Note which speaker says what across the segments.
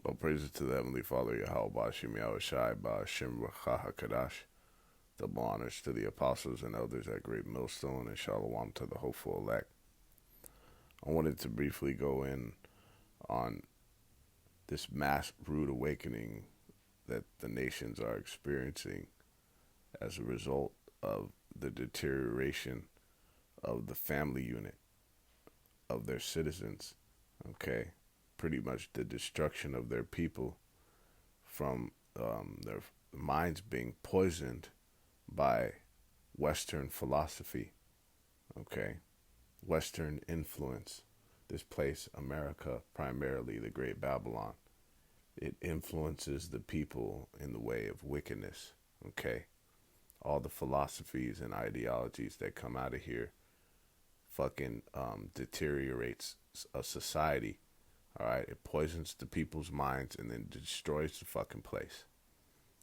Speaker 1: All praises to the Heavenly Father, Yahweh Bashim Yahushai Bashim Rachaha Kadash. Double honors to the apostles and elders at Great Millstone, and Shalom to the hopeful elect. I wanted to briefly go in on this mass rude awakening that the nations are experiencing as a result of the deterioration of the family unit of their citizens. Okay, pretty much the destruction of their people from their minds being poisoned by Western philosophy. Okay, Western influence. This place, America, primarily the Great Babylon, it influences the people in the way of wickedness. Okay, all the philosophies and ideologies that come out of here fucking deteriorates a society. All right, it poisons the people's minds and then destroys the fucking place.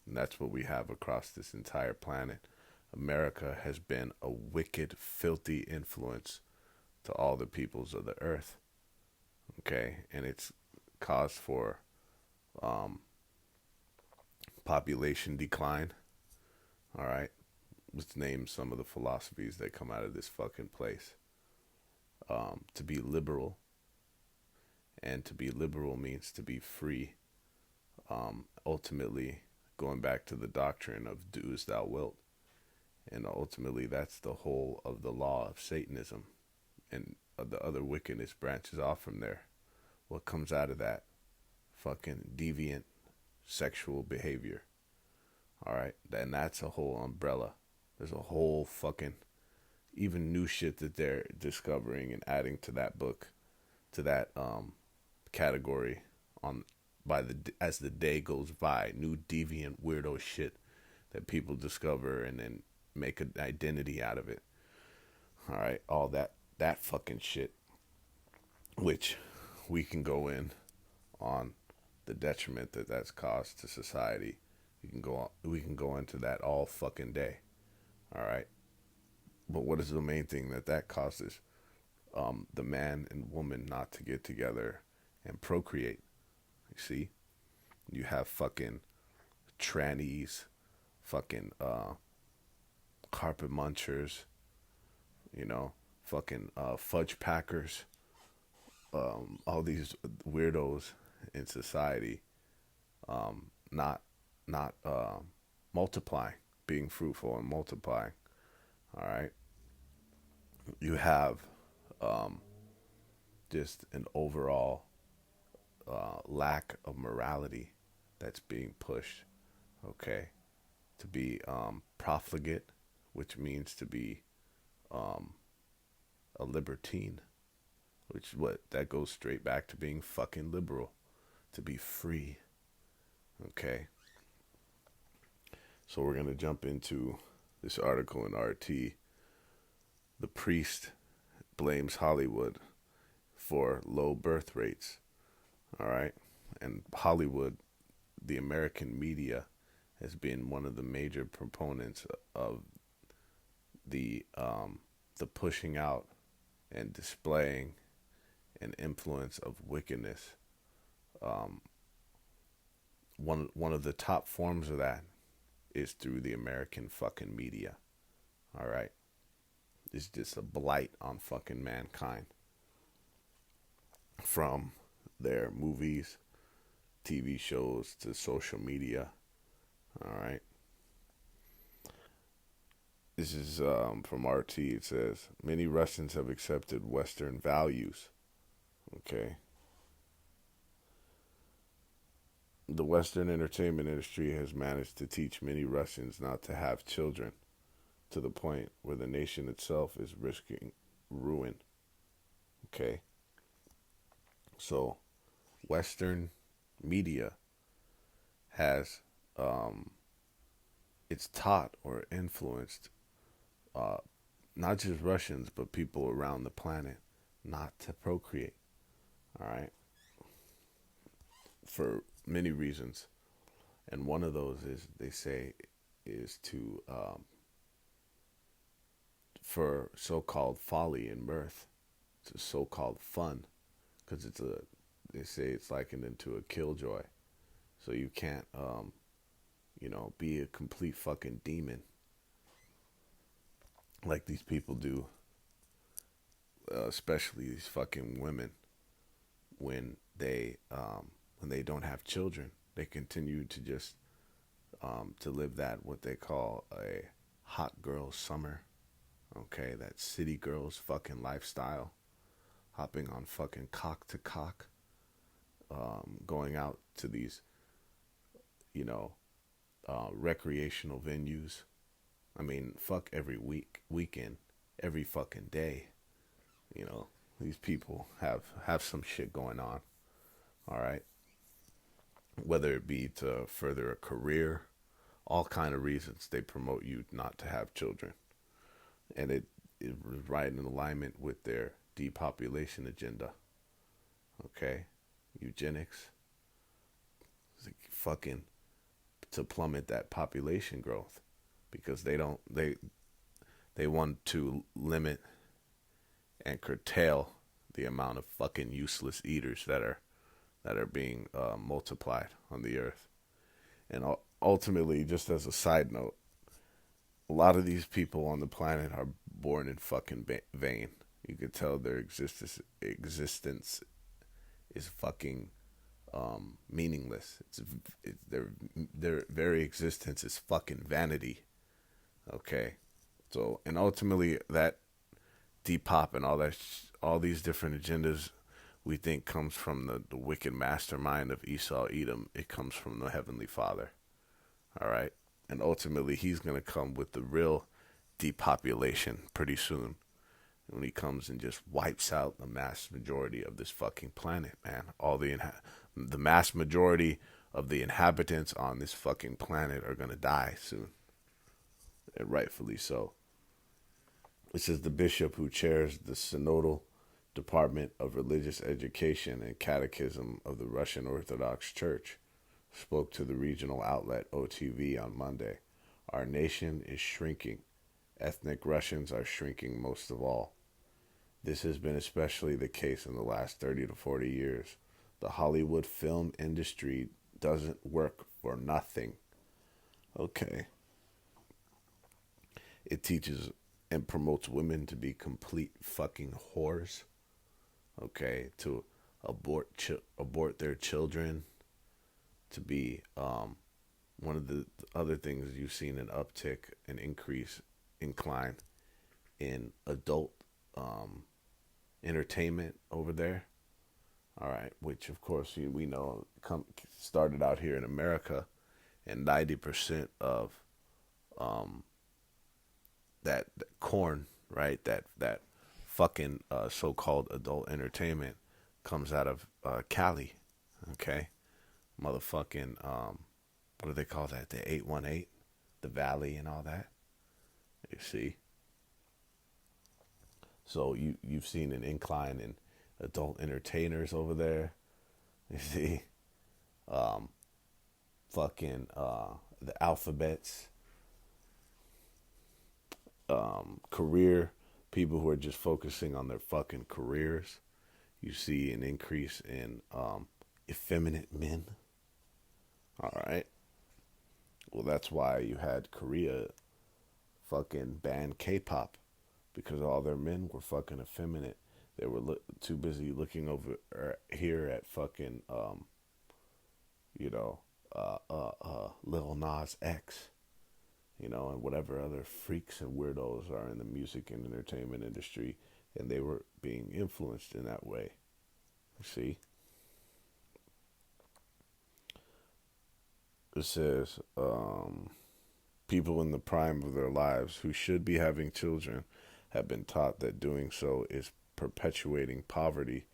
Speaker 1: And that's what we have across this entire planet. America has been a wicked, filthy influence to all the peoples of the earth. Okay, and it's caused for population decline. All right, let's name some of the philosophies that come out of this fucking place. To be liberal, and to be liberal means to be free. Ultimately, going back to the doctrine of do as thou wilt. And ultimately, that's the whole of the law of Satanism. And the other wickedness branches off from there. What comes out of that? Fucking deviant sexual behavior. All right? And that's a whole umbrella. There's a whole fucking, even new shit that they're discovering and adding to that book, to that category on as the day goes by. New deviant weirdo shit that people discover and then make an identity out of it. All right, all that fucking shit, which we can go in on the detriment that that's caused to society. We can go into that all fucking day. All right, but what is the main thing that causes? The man and woman not to get together and procreate. You see, you have fucking trannies, fucking carpet munchers, fucking fudge packers, all these weirdos in society, not multiplying, being fruitful and multiplying. All right, you have just an overall lack of morality that's being pushed. Okay, to be profligate, which means to be a libertine, which what that goes straight back to being fucking liberal, to be free. Okay, so we're gonna jump into this article in RT. The priest blames Hollywood for low birth rates. All right, and Hollywood, the American media, has been one of the major proponents of the pushing out and displaying an influence of wickedness. One of the top forms of that is through the American fucking media. All right, it's just a blight on fucking mankind. From their movies, TV shows to social media. All right. This is from RT. It says many Russians have accepted Western values. Okay. The Western entertainment industry has managed to teach many Russians not to have children, to the point where the nation itself is risking ruin. Okay. So, Western media has it's taught or influenced not just Russians but people around the planet not to procreate. All right, for many reasons, and one of those is they say is to for so-called folly and mirth, to so-called fun, because they say it's likened into a killjoy. So you can't, be a complete fucking demon like these people do, especially these fucking women when they don't have children. They continue to just to live that what they call a hot girl summer. Okay, that city girls fucking lifestyle, hopping on fucking cock to cock, going out to these, you know, recreational venues. I mean, fuck every weekend, every fucking day. You know, these people have some shit going on. All right, whether it be to further a career, all kind of reasons they promote you not to have children, and it was right in alignment with their depopulation agenda. Okay, eugenics, like fucking to plummet that population growth because they want to limit and curtail the amount of fucking useless eaters that are being multiplied on the earth. And ultimately, just as a side note, a lot of these people on the planet are born in fucking vain. You could tell their existence is fucking meaningless. Their very existence is fucking vanity. Okay, so and ultimately that Depop and all these different agendas we think comes from the wicked mastermind of Esau Edom. It comes from the Heavenly Father. All right, and ultimately he's gonna come with the real depopulation pretty soon when he comes and just wipes out the mass majority of this fucking planet, man. The mass majority of the inhabitants on this fucking planet are gonna die soon, and rightfully so. It says the bishop who chairs the synodal Department of Religious Education and Catechism of the Russian Orthodox Church spoke to the regional outlet OTV on Monday. Our nation is shrinking. Ethnic Russians are shrinking most of all. This has been especially the case in the last 30 to 40 years. The Hollywood film industry doesn't work for nothing. Okay. It teaches and promotes women to be complete fucking whores. Okay, to abort their children, to be one of the other things you've seen an uptick, an incline in adult entertainment over there. All right, which of course we know started out here in America, and 90% of that corn, right? That fucking so-called adult entertainment comes out of Cali, okay? Motherfucking what do they call that? The 818, the Valley, and all that. You see. So you've seen an incline in adult entertainers over there. You see, fucking the alphabets, career people who are just focusing on their fucking careers. You see an increase in effeminate men. All right. Well, that's why you had Korea fucking ban K-pop because all their men were fucking effeminate. They were too busy looking over here at fucking you know Lil Nas X, and whatever other freaks and weirdos are in the music and entertainment industry, and they were being influenced in that way. You see? It says, people in the prime of their lives who should be having children have been taught that doing so is perpetuating poverty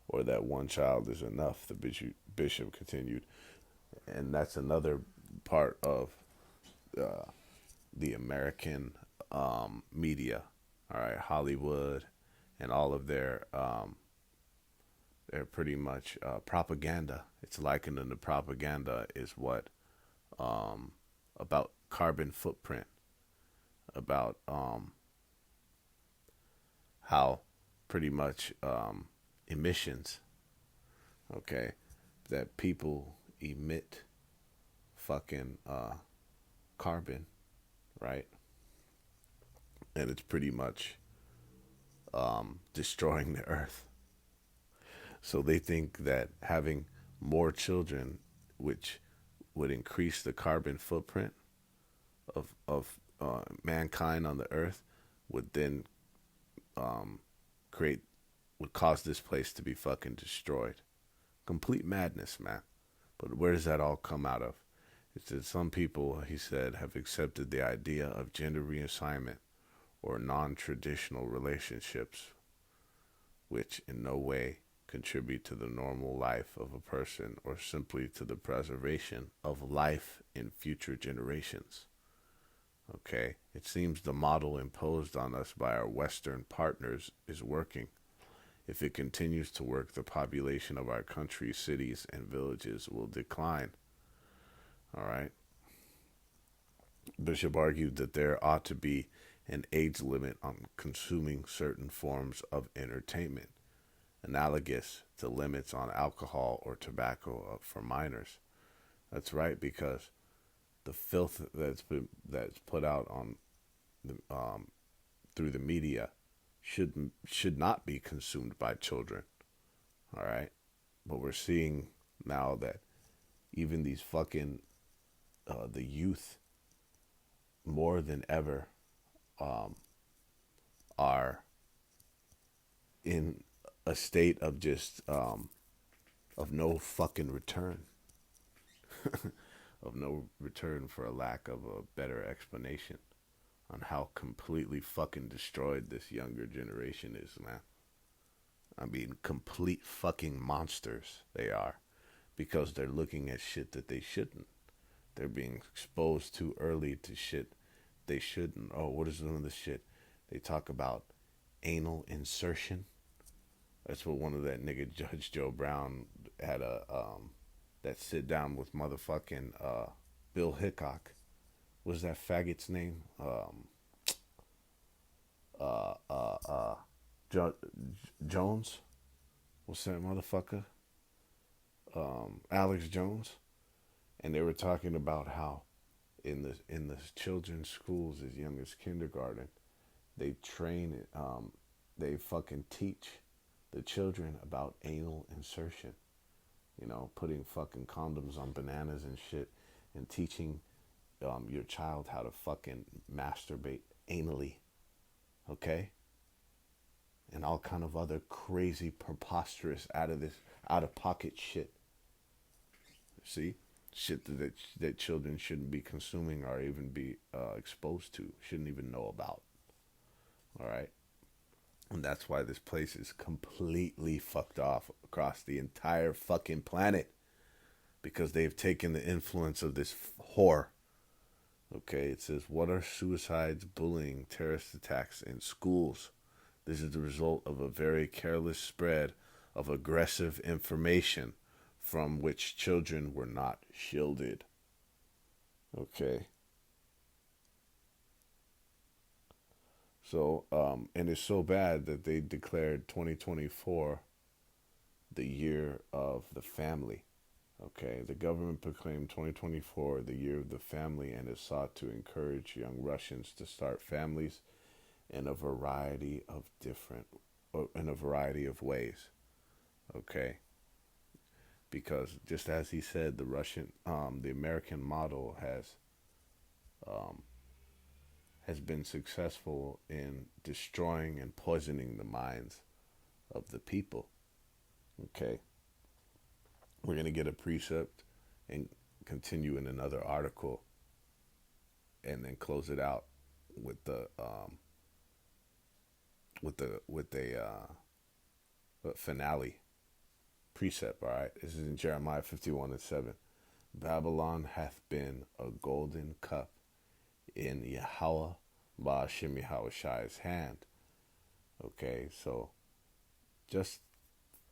Speaker 1: or that one child is enough, the bishop continued. And that's another part of the American media, all right, Hollywood, and all of they're pretty much propaganda. It's likened to propaganda is what about carbon footprint, about how pretty much emissions, Okay, that people emit fucking carbon, right? And it's pretty much destroying the earth. So they think that having more children, which would increase the carbon footprint of mankind on the earth, would then um, create would cause this place to be fucking destroyed. Complete madness, man. But where does that all come out of? It's that some people, he said, have accepted the idea of gender reassignment or non traditional relationships, which in no way contribute to the normal life of a person or simply to the preservation of life in future generations. Okay, it seems the model imposed on us by our Western partners is working. If it continues to work, the population of our country, cities, and villages will decline. All right. Bishop argued that there ought to be an age limit on consuming certain forms of entertainment, analogous to limits on alcohol or tobacco for minors. That's right, because the filth that's put out on the through the media should not be consumed by children. All right, but we're seeing now that even these fucking the youth more than ever um, are in a state of just of no fucking return, of no return for a lack of a better explanation on how completely fucking destroyed this younger generation is, man. I mean, complete fucking monsters they are because they're looking at shit that they shouldn't. They're being exposed too early to shit they shouldn't. Oh, what is some of the shit? They talk about anal insertion. That's what one of that nigga Judge Joe Brown had a that sit down with motherfucking Bill Hickok. What's that faggot's name? Uh, uh, uh, jo- Jones. What's that motherfucker? Alex Jones. And they were talking about how in the children's schools as young as kindergarten, they train they fucking teach the children about anal insertion. You know, putting fucking condoms on bananas and shit, and teaching your child how to fucking masturbate anally. Okay, and all kind of other crazy, preposterous, out of pocket shit. See, shit that children shouldn't be consuming or even be exposed to, shouldn't even know about. All right, and that's why this place is completely fucked off across the entire fucking planet because they've taken the influence of this whore. Okay, it says, what are suicides, bullying, terrorist attacks in schools? This is the result of a very careless spread of aggressive information from which children were not shielded. Okay. So, and it's so bad that they declared 2024 the year of the family. Okay, the government proclaimed 2024 the year of the family and has sought to encourage young Russians to start families in a variety of ways. Okay, because just as he said, the American model um, has been successful in destroying and poisoning the minds of the people. Okay, we're gonna get a precept and continue in another article, and then close it out with the with a finale precept. All right, this is in Jeremiah 51:7. Babylon hath been a golden cup in Yahweh Ba'ashim Yahushai's hand. Okay, so just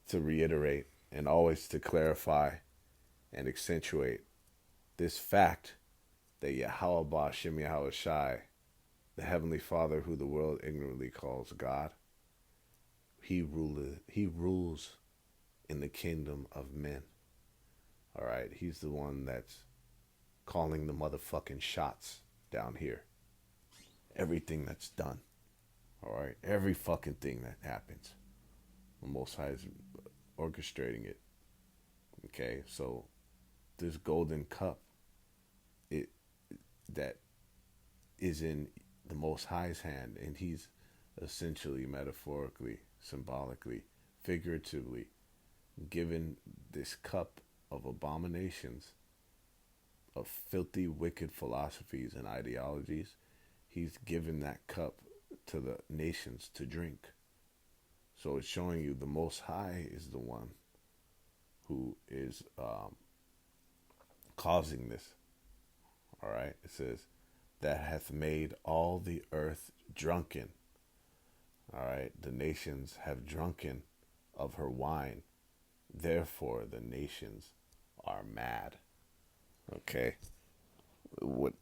Speaker 1: to reiterate and always to clarify and accentuate this fact that Yahweh Ba'ashim Yahushai, the Heavenly Father who the world ignorantly calls God, he rules in the kingdom of men. All right, he's the one that's calling the motherfucking shots down here. Everything that's done. All right, every fucking thing that happens, the Most High is orchestrating it. Okay, so this golden cup, it that is in the Most High's hand, and he's essentially, metaphorically, symbolically, figuratively given this cup of abominations, of filthy, wicked philosophies and ideologies. He's given that cup to the nations to drink. So it's showing you the Most High is the one who is causing this. All right, it says, that hath made all the earth drunken. All right, the nations have drunken of her wine. Therefore, the nations are mad. Okay, what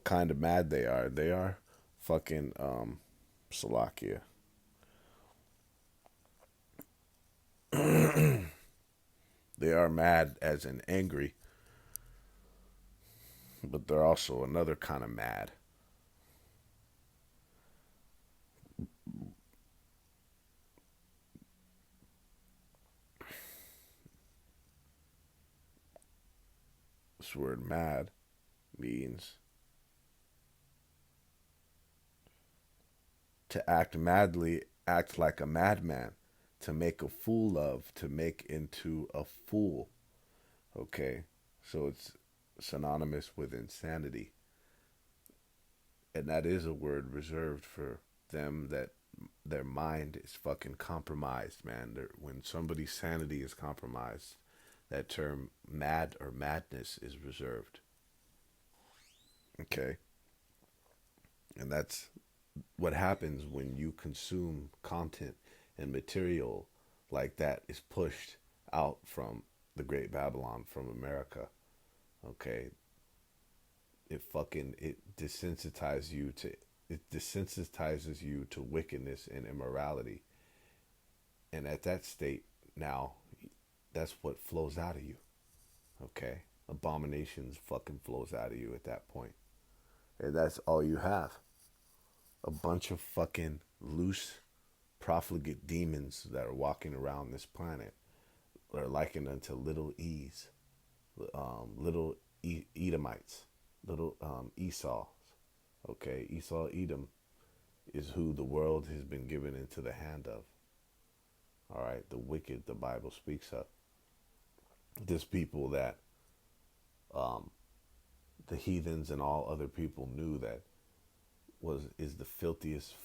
Speaker 1: kind of mad they are? They are fucking Slovakia. They are mad as in angry, but they're also another kind of mad. This word mad means to act madly, act like a madman, to make a fool of, to make into a fool. Okay, so it's synonymous with insanity. And that is a word reserved for them that their mind is fucking compromised, man. When somebody's sanity is compromised, that term mad or madness is reserved. Okay, and that's what happens when you consume content and material like that is pushed out from the Great Babylon, from America. Okay, it desensitizes you to wickedness and immorality, and at that state now, that's what flows out of you. Okay, abominations fucking flows out of you at that point, and that's all you have. A bunch of fucking loose profligate demons that are walking around this planet are likened unto little E's, little Edomites, little Esau. Okay, Esau, Edom is who the world has been given into the hand of. All right, the wicked the Bible speaks of. This people that the heathens and all other people knew that is the filthiest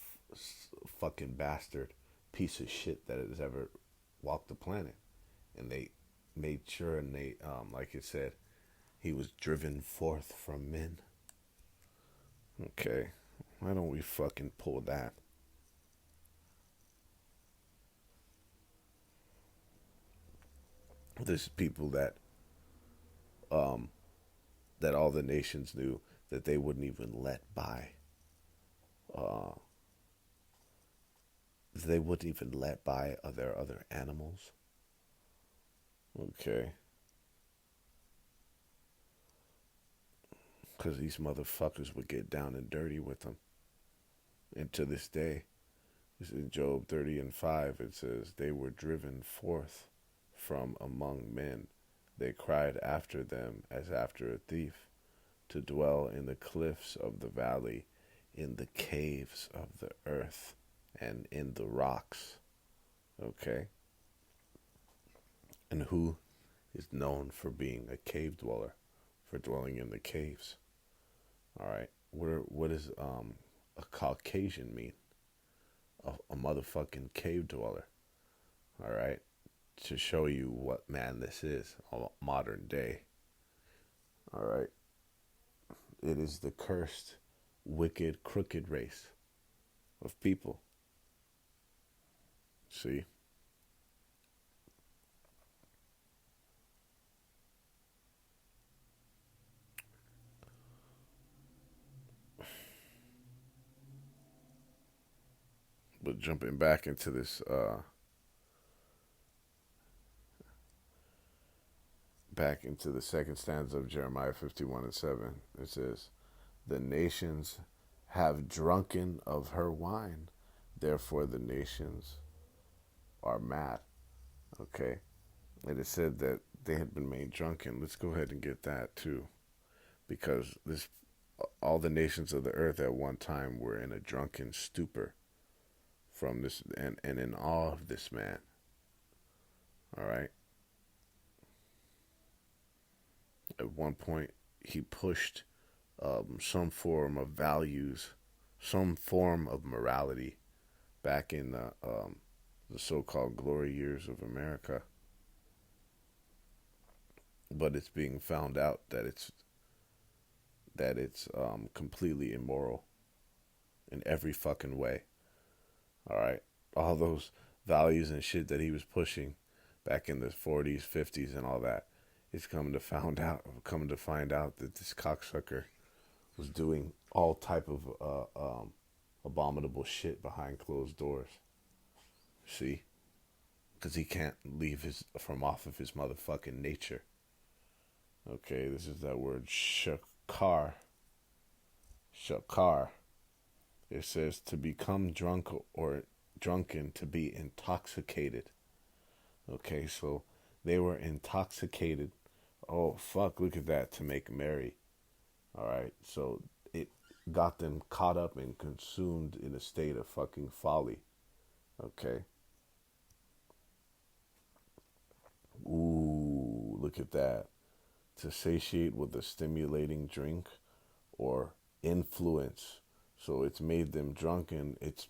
Speaker 1: fucking bastard piece of shit that has ever walked the planet, and they made sure, and they like it said, he was driven forth from men. Okay, why don't we fucking pull that? There's people that all the nations knew that they wouldn't even let by. Uh, they wouldn't even let by their other animals. Okay, because these motherfuckers would get down and dirty with them. And to this day, in Job 30:5, it says, they were driven forth from among men. They cried after them as after a thief, to dwell in the cliffs of the valley, in the caves of the earth, and in the rocks. Okay? And who is known for being a cave dweller, for dwelling in the caves? All right? What does a Caucasian mean? A motherfucking cave dweller. All right? To show you what man this is, modern day. All right? It is the cursed, wicked, crooked race of people. See? But jumping back into this back into the second stanza of Jeremiah 51:7. It says, "The nations have drunken of her wine, therefore the nations are mad." Okay, and it said that they had been made drunken. Let's go ahead and get that too, because this all the nations of the earth at one time were in a drunken stupor from this and in awe of this man. All right. At one point, he pushed some form of values, some form of morality back in the so-called glory years of America. But it's being found out that it's completely immoral in every fucking way. All right, all those values and shit that he was pushing back in the 40s, 50s, and all that. It's coming to find out that this cocksucker was doing all type of abominable shit behind closed doors. See, because he can't leave his from off of his motherfucking nature. Okay, this is that word shakar. Shakar. It says to become drunk or drunken, to be intoxicated. Okay, so they were intoxicated. Oh, fuck, look at that, to make merry. All right, so it got them caught up and consumed in a state of fucking folly. Okay. Ooh, look at that. To satiate with a stimulating drink or influence. So it's made them drunken. It's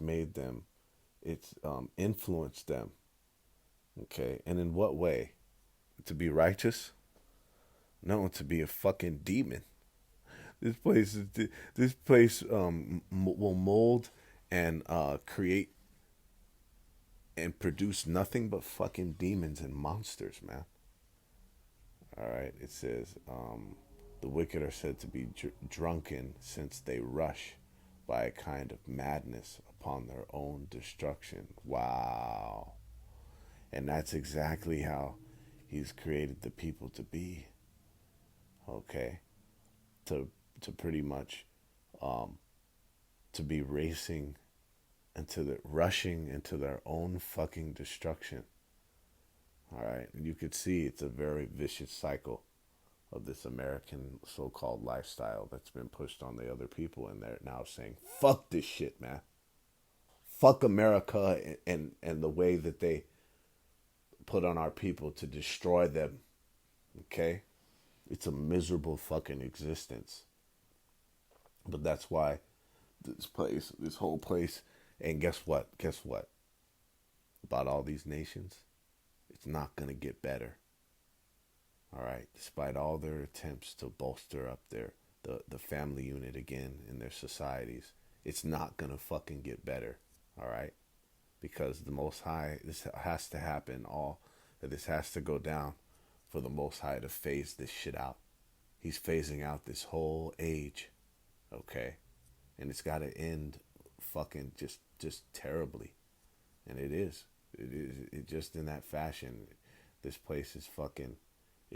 Speaker 1: influenced them. Okay, and in what way? To be righteous? No, to be a fucking demon. This place will mold and create and produce nothing but fucking demons and monsters, man. All right, it says the wicked are said to be drunken since they rush by a kind of madness upon their own destruction. Wow. And that's exactly how he's created the people to be. Okay. To pretty much to be racing into the rushing into their own fucking destruction. All right. And you could see it's a very vicious cycle of this American so-called lifestyle that's been pushed on the other people, and they're now saying, fuck this shit, man. Fuck America and the way that they put on our people to destroy them. Okay? It's a miserable fucking existence. But that's why this whole place, and guess what? Guess what? About all these nations, it's not going to get better. All right, despite all their attempts to bolster up the family unit again in their societies, it's not going to fucking get better. All right? Because the Most High, this has to happen, this has to go down for the Most High to phase this shit out. He's phasing out this whole age, okay? And it's got to end fucking just terribly. And it is. It just in that fashion. This place is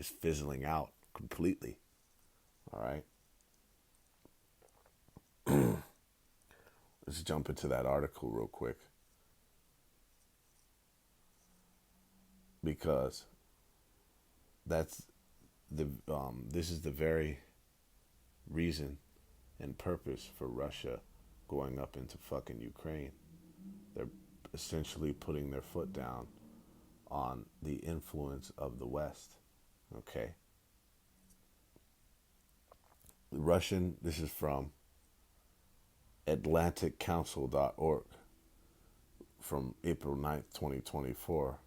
Speaker 1: fizzling out completely. All right? Let's jump into that article real quick. Because this is the very reason and purpose for Russia going up into fucking Ukraine. They're essentially putting their foot down on the influence of the West. Okay? This is from AtlanticCouncil.org from April 9th, 2024.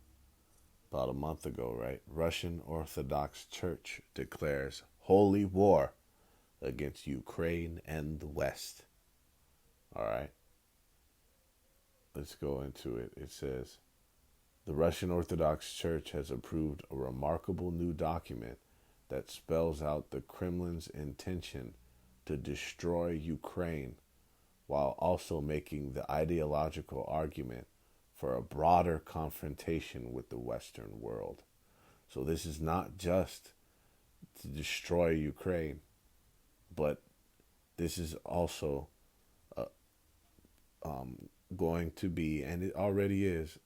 Speaker 1: About a month ago, right? Russian Orthodox Church declares holy war against Ukraine and the West. All right. Let's go into it. It says, the Russian Orthodox Church has approved a remarkable new document that spells out the Kremlin's intention to destroy Ukraine while also making the ideological argument for a broader confrontation with the Western world. So this is not just to destroy Ukraine. But this is also uh, going to be, and it already is,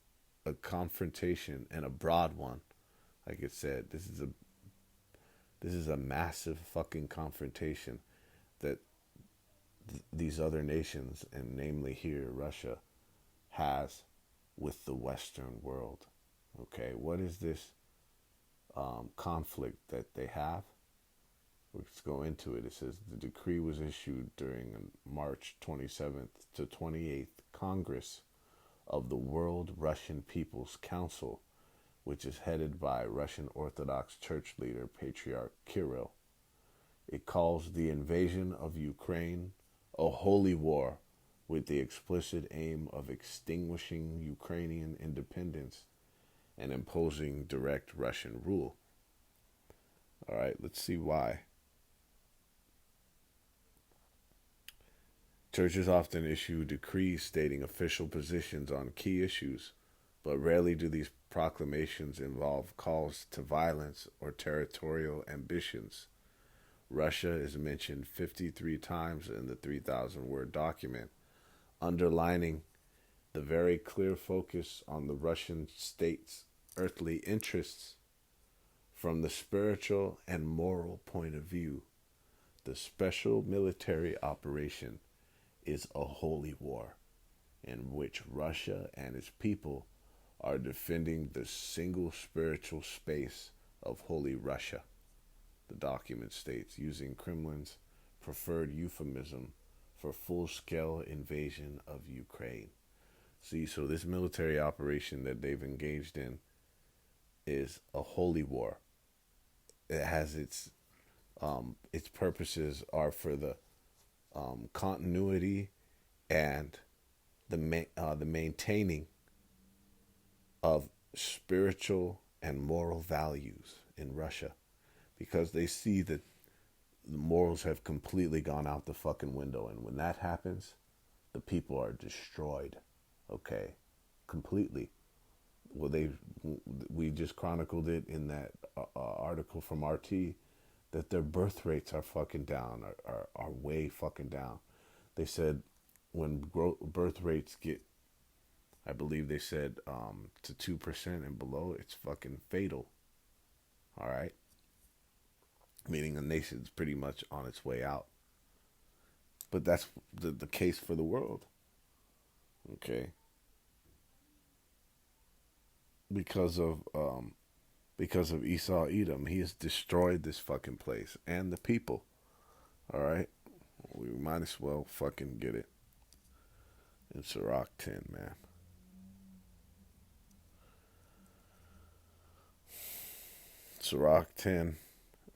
Speaker 1: a confrontation, and a broad one. Like it said, this is a massive fucking confrontation that these other nations, and namely here Russia, has with the Western world. Okay, what is this conflict that they have? Let's go into it. It says the decree was issued during March 27th to 28th Congress of the World Russian People's Council, which is headed by Russian Orthodox Church leader Patriarch Kirill. It calls the invasion of Ukraine a holy war with the explicit aim of extinguishing Ukrainian independence and imposing direct Russian rule. All right, let's see why. Churches often issue decrees stating official positions on key issues, but rarely do these proclamations involve calls to violence or territorial ambitions. Russia is mentioned 53 times in the 3,000-word document, underlining the very clear focus on the Russian state's earthly interests. From the spiritual and moral point of view, the special military operation is a holy war in which Russia and its people are defending the single spiritual space of Holy Russia, the document states, using Kremlin's preferred euphemism for full-scale invasion of Ukraine. See, so this military operation that they've engaged in is a holy war. It has its purposes are for the continuity and the maintaining of spiritual and moral values in Russia, because they see that the morals have completely gone out the fucking window, and when that happens, the people are destroyed. Okay, completely. Well, we just chronicled it in that article from RT that their birth rates are fucking down, are way fucking down. They said when birth rates get, I believe they said to 2% and below, it's fucking fatal. All right, meaning the nation's pretty much on its way out. But that's the case for the world. Okay, because of Esau Edom, he has destroyed this fucking place and the people. All right, we might as well fucking get it in Sirach 10, man. Sirach 10.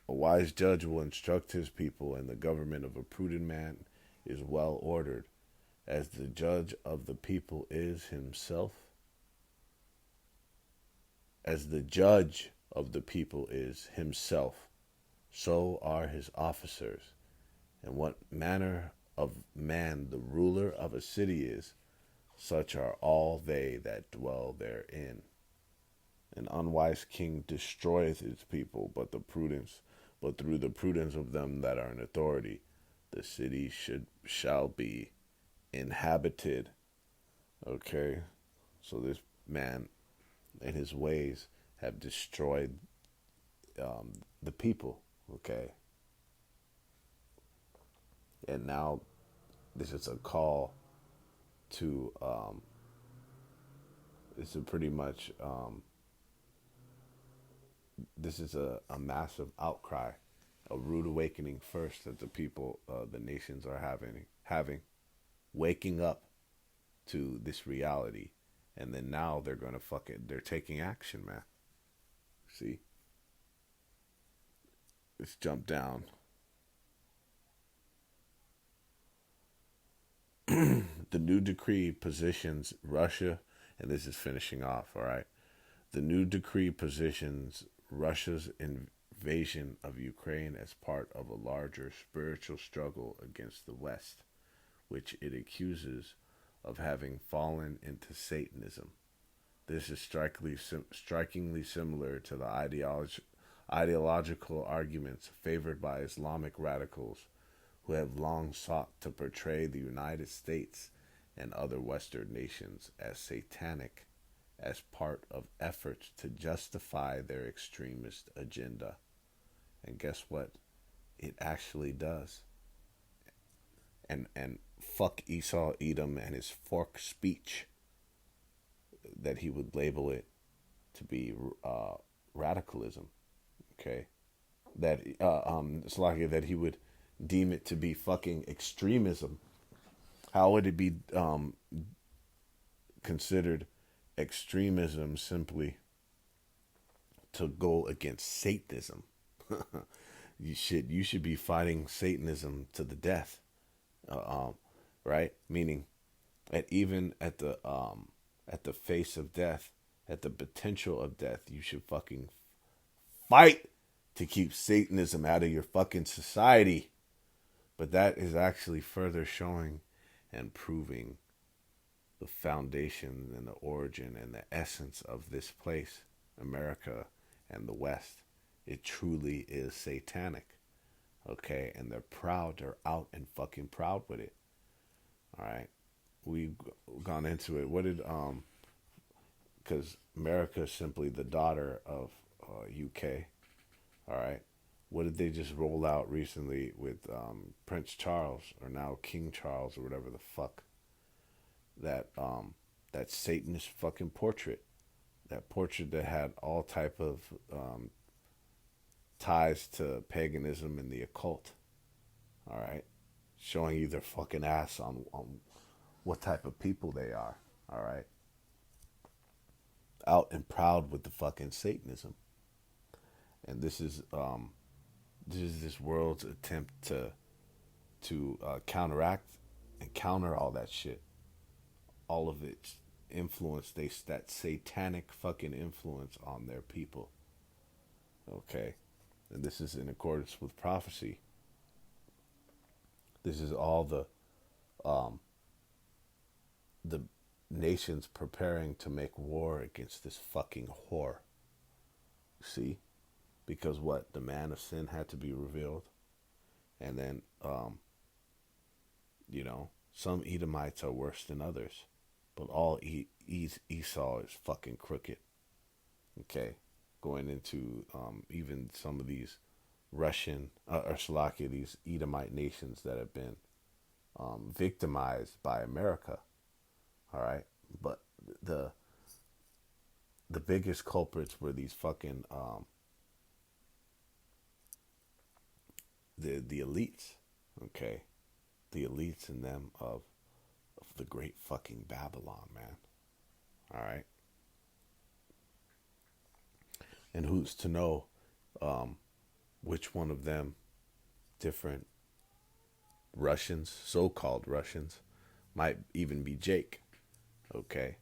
Speaker 1: A wise judge will instruct his people, and the government of a prudent man is well ordered. As the judge of the people is himself, as the judge of the people is himself, so are his officers. And what manner of man the ruler of a city is, such are all they that dwell therein. An unwise king destroyeth his people, but through the prudence of them that are in authority, the city shall be inhabited. Okay, so this man and his ways have destroyed the people. Okay, and now this is a call to it's a pretty much this is a massive outcry, a rude awakening first that the people, the nations are having, waking up to this reality, and then now they're gonna they're taking action, man. See, let's jump down. The new decree positions Russia, and this is finishing off. All right, the new decree positions Russia's invasion of Ukraine as part of a larger spiritual struggle against the West, which it accuses of having fallen into Satanism. This is strikingly similar to the ideological arguments favored by Islamic radicals who have long sought to portray the United States and other Western nations as satanic as part of efforts to justify their extremist agenda. And guess what? It actually does. And fuck Esau Edom and his fork speech that he would label it to be radicalism. Okay, that it's likely that he would deem it to be fucking extremism. How would it be considered extremism simply to go against Satanism? You should be fighting Satanism to the death, right? Meaning, at the face of death, at the potential of death, you should fucking fight to keep Satanism out of your fucking society. But that is actually further showing and proving the foundation and the origin and the essence of this place, America and the West. It truly is satanic. Okay? And they're proud. They're out and fucking proud with it. Alright? We've gone into it. What did, because America is simply the daughter of UK. Alright? What did they just roll out recently with Prince Charles, or now King Charles, or whatever the fuck? That Satanist fucking portrait. That portrait that had all type of ties to paganism and the occult. All right, showing you their fucking ass on what type of people they are. All right, out and proud with the fucking Satanism, and this world's attempt to counteract and counter all that shit, all of its influence, that satanic fucking influence on their people. Okay, and this is in accordance with prophecy. This is all the nations preparing to make war against this fucking whore. See, because what, the man of sin had to be revealed, and then some Edomites are worse than others, but all Esau is fucking crooked. Okay, going into even some of these Russian or Slovakia, these Edomite nations that have been victimized by America. All right, but the biggest culprits were these fucking the elites. Okay, the elites in them of the great fucking Babylon, man. All right, and who's to know which one of them different Russians, so-called Russians, might even be Jake. Okay,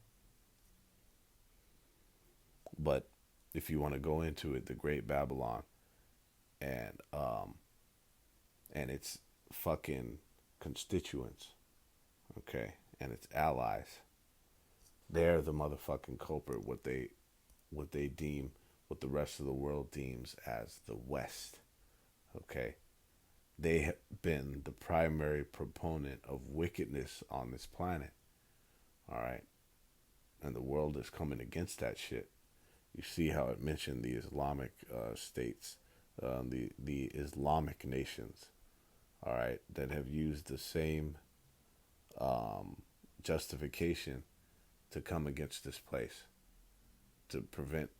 Speaker 1: but if you want to go into it, the Great Babylon and its fucking constituents, okay, and its allies, they're the motherfucking culprit. What they deem, what the rest of the world deems as the West. Okay, they have been the primary proponent of wickedness on this planet. All right, and the world is coming against that shit. You see how it mentioned the Islamic states, the Islamic nations, all right, that have used the same justification to come against this place, to prevent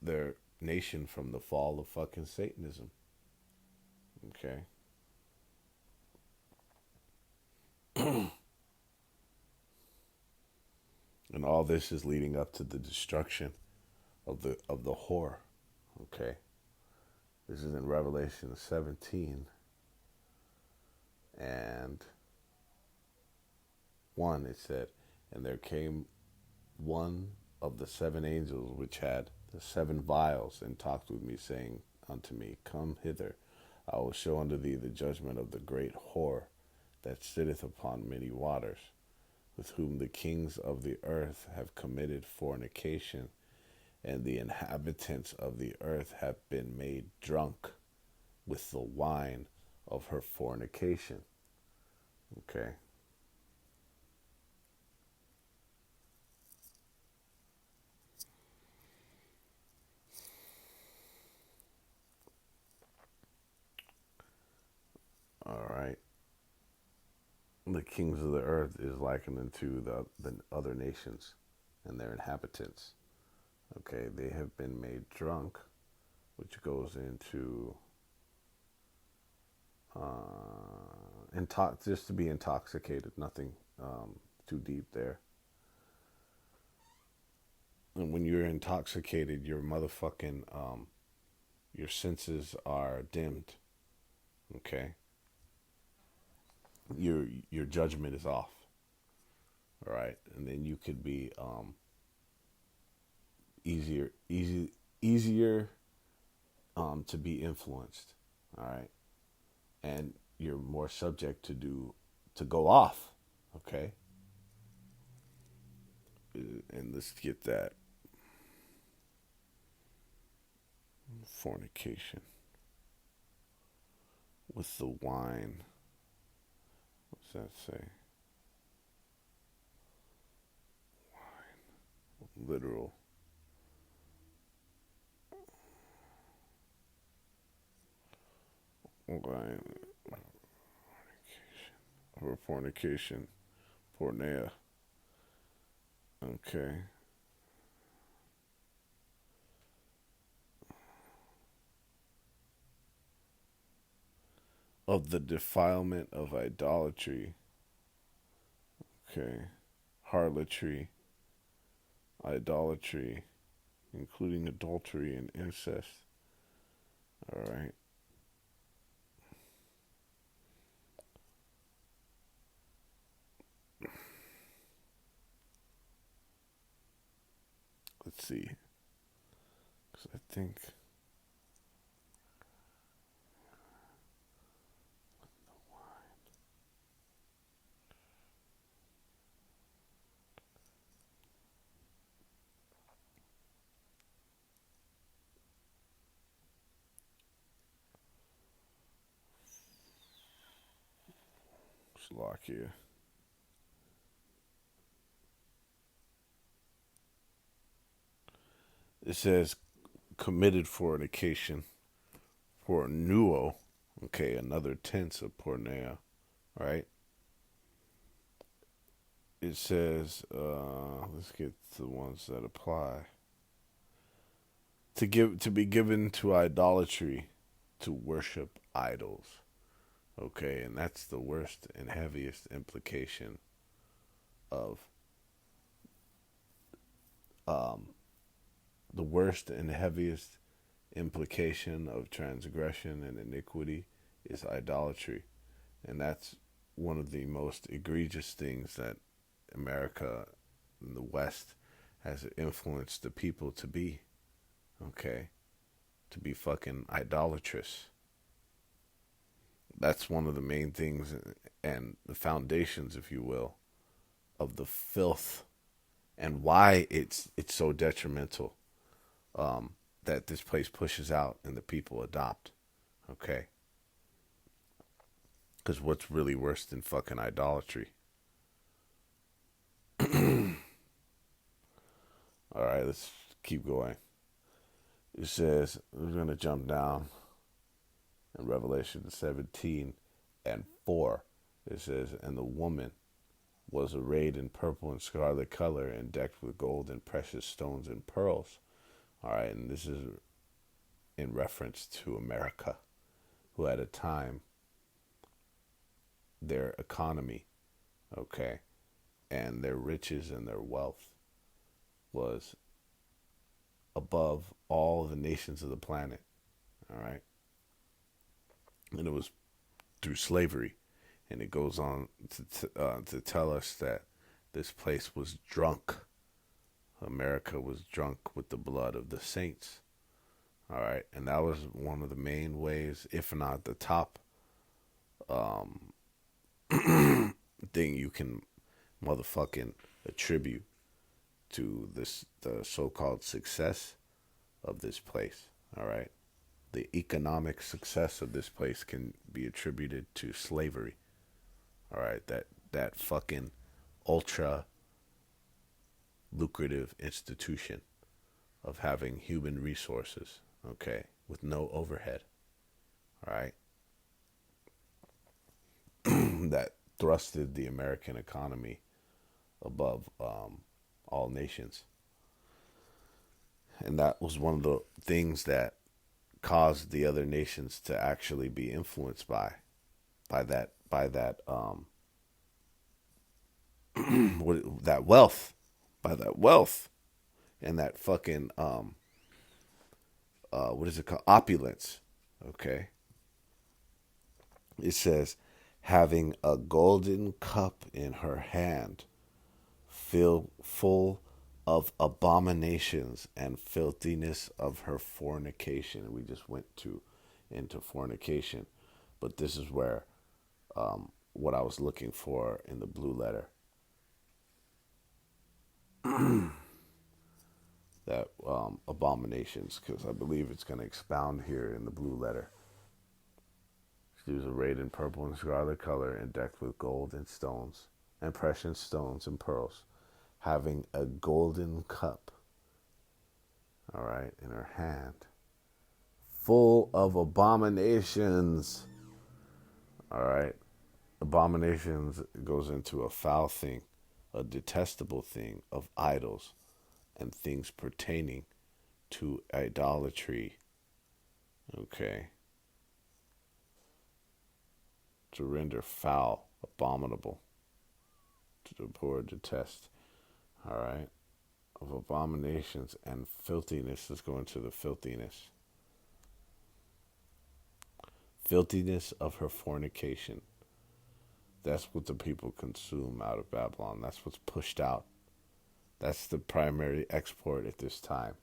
Speaker 1: their nation from the fall of fucking Satanism. Okay. And all this is leading up to the destruction of the whore. Okay. This is in Revelation 17 and 1. It said, and there came one of the seven angels which had the seven vials, and talked with me, saying unto me, Come hither, I will show unto thee the judgment of the great whore that sitteth upon many waters, with whom the kings of the earth have committed fornication, and the inhabitants of the earth have been made drunk with the wine of her fornication. Okay. All right. The kings of the earth is likened unto the other nations and their inhabitants. Okay, they have been made drunk, which goes into just to be intoxicated, nothing too deep there. And when you're intoxicated, your motherfucking your senses are dimmed. Okay, your judgment is off. All right, and then you could be easier to be influenced. All right, and you're more subject to go off. Okay, and let's get that fornication with the wine. What's that say? Literal. Wine. Or fornication. Porneia. Okay. Of the defilement of idolatry. Okay. Harlotry. Idolatry. Including adultery and incest. All right. Let's see. Because I think. Slovakia. It says committed fornication. Pornuo. Okay, another tense of porneia. Right? It says, let's get the ones that apply. To be given to idolatry, to worship idols. Okay, and that's the worst and heaviest implication of um, the worst and heaviest implication of transgression and iniquity is idolatry. And that's one of the most egregious things that America and the West has influenced the people to be. Okay? To be fucking idolatrous. That's one of the main things and the foundations, if you will, of the filth and why it's so detrimental that this place pushes out and the people adopt. Okay? Because what's really worse than fucking idolatry? All right, let's keep going. It says, we're going to jump down in Revelation 17 and 4. It says, and the woman was arrayed in purple and scarlet color and decked with gold and precious stones and pearls. All right, and this is in reference to America, who at a time, their economy, okay, and their riches and their wealth was above all the nations of the planet. All right. And it was through slavery. And it goes on to tell us that this place was drunk. America was drunk with the blood of the saints. All right. And that was one of the main ways, if not the top thing you can motherfucking attribute to the so-called success of this place. All right, the economic success of this place can be attributed to slavery. All right, that fucking ultra lucrative institution of having human resources, okay, with no overhead. All right, that thrusted the American economy above all nations. And that was one of the things that caused the other nations to actually be influenced by that that wealth, by that wealth, and that fucking what is it called, opulence. Okay, it says having a golden cup in her hand, filled full of abominations and filthiness of her fornication. We just went into fornication, but this is where what I was looking for in the blue letter. That abominations, because I believe it's going to expound here in the blue letter. She was arrayed in purple and scarlet color and decked with gold and stones and precious stones and pearls, having a golden cup, all right, in her hand, full of abominations. All right, abominations goes into a foul thing, a detestable thing of idols and things pertaining to idolatry. Okay, to render foul, abominable, to abhor, detest. All right, of abominations and filthiness. Let's go into the filthiness. Filthiness of her fornication. That's what the people consume out of Babylon. That's what's pushed out. That's the primary export at this time.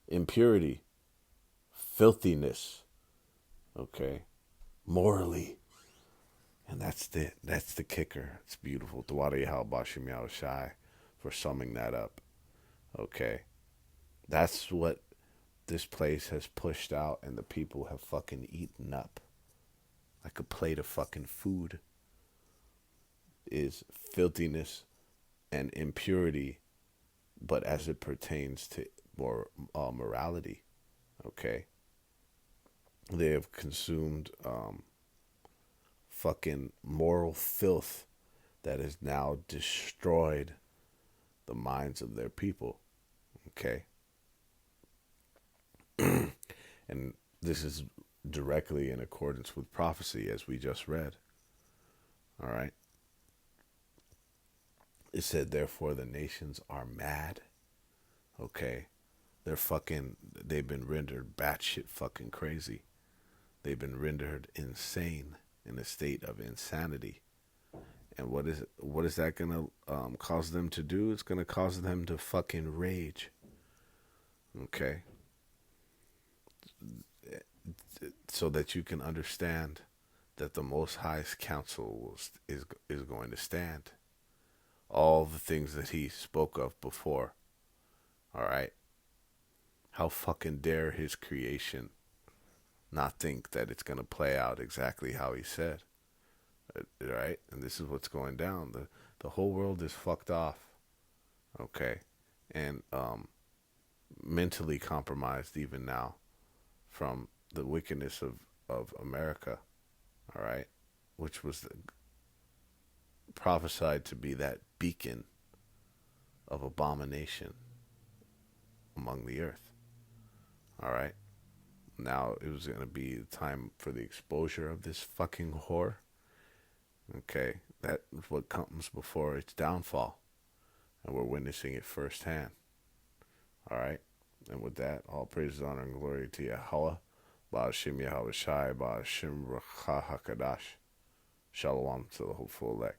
Speaker 1: Impurity, filthiness, okay, morally. And that's the kicker. It's beautiful. Dwada Yahal Bashim Yahweh Shai for summing that up. Okay. That's what this place has pushed out and the people have fucking eaten up. Like a plate of fucking food is filthiness and impurity, but as it pertains to more morality, okay? They have consumed fucking moral filth that has now destroyed the minds of their people, okay? And this is directly in accordance with prophecy, as we just read. All right. It said, therefore, the nations are mad. Okay. They've been rendered batshit fucking crazy. They've been rendered insane, in a state of insanity. And what is that going to cause them to do? It's going to cause them to fucking rage. Okay. So that you can understand that the Most High's counsel is going to stand. All the things that he spoke of before. All right. How fucking dare his creation not think that it's going to play out exactly how he said. Right? And this is what's going down. The whole world is fucked off. Okay. And mentally compromised even now from the wickedness of America. All right. Which was prophesied to be that beacon of abomination among the earth. All right. Now it was going to be the time for the exposure of this fucking whore. Okay. That is what comes before its downfall. And we're witnessing it firsthand. All right. And with that, all praise, honor, and glory to Yahweh. Ba'ashim Yahweh Shai, Ba'ashim Racha HaKadash. Shalom to the hopeful elect.